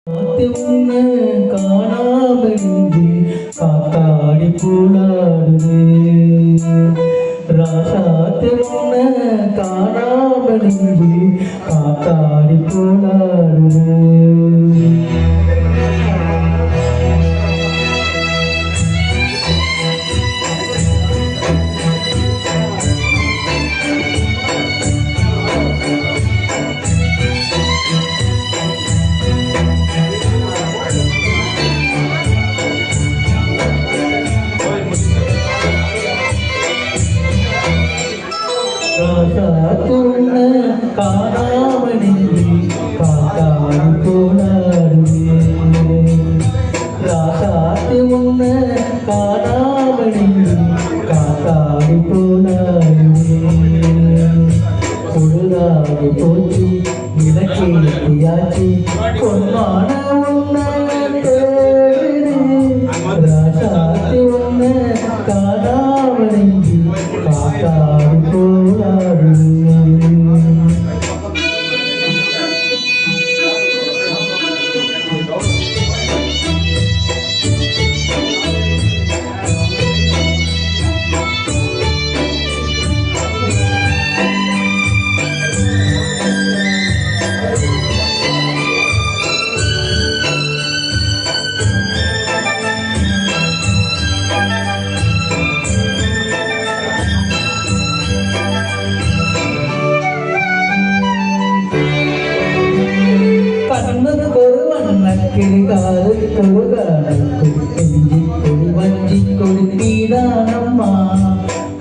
உன்னை காணாமலின்றி காத்தாடி போலாடுது ராசாத்தி உன்னை காணாமலின்றி காத்தாடி போலாடுது ராசாத்துன்ன காணாமலின்றி காத்தாடி போலாடுவே ராசாத்தி உன்னை காணாமலின்றி காத்தாடி போலாடுவே பொழுதாகி போச்சு இலக்கியாச்சு பொன்மான உன்னை ராசாத்தி உன்னை காணாமலின்றி காத்தாடி போலாடுவே வஞ்சிக்கொடுத்தீதானம்மா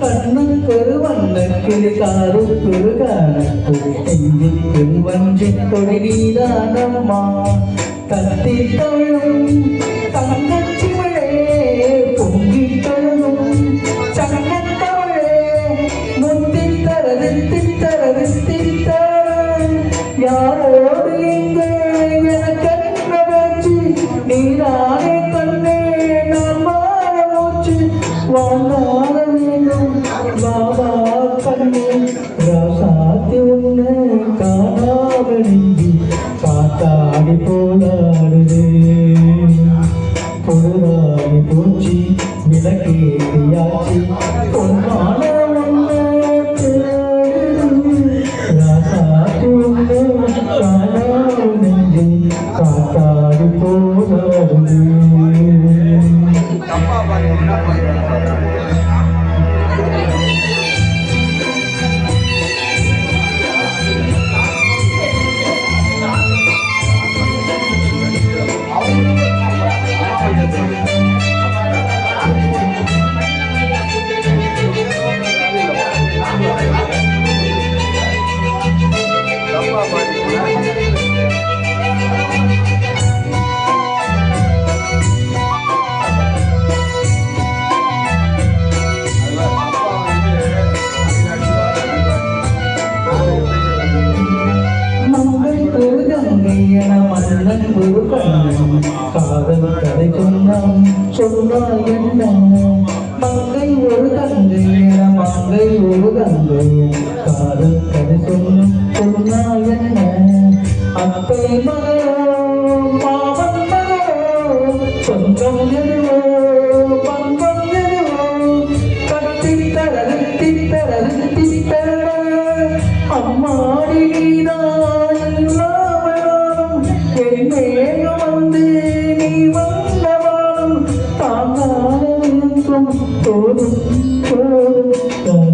கண்ணுக்கொரு வண்ணக்கிளிகாரு வஞ்சிக்கொடுத்தீதானம்மா கத்தி தழும் தங்கச்சிமழே பொங்கி தழும் சங்கத்தவழே முத்தித்தரது தித்தரது தித்தர யாரோடு எங்கே எனக்கென்ன பேச்சு நீதானே கண்ணே நான் மாற மூச்சு வாழ வேண்டும் பாபா கண்ணே ராசாத்தி உன்னை காணாமலின்றி காத்தாடி போலாடுது பொழுதாடி போச்சு விளக்கேற்றியாச்சு பொன்மான உன்னை ராசாத்தி உன்னை காணாமலின்றி காத்தாடி போலாடுது மன்னன் ஒரு கண்ணன் காதல் கதை சொன்னால் என்ன மங்கை ஒரு தங்கை என மங்கை ஒரு தங்கை காதல் கதை சொன்னால் என்ன அத்தை மகளோ மாமன் மகளோ சொந்தம் எதுவோ பந்தம் எதுவோ கத்தித்தரது தித்தரது தித்தர அம்மாடி வந்து நீ வந்தவாளும் தாங்காலும் போதும்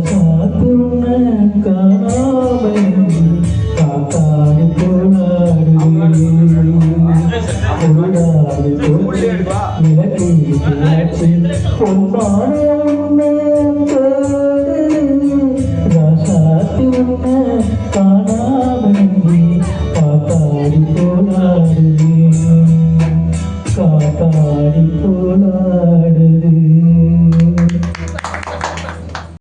காத்துன்ன காணாமலின்றி காத்தாடி போலாடுவே பொன்மான உன்னை ராசாத்தி உன்னை காணாம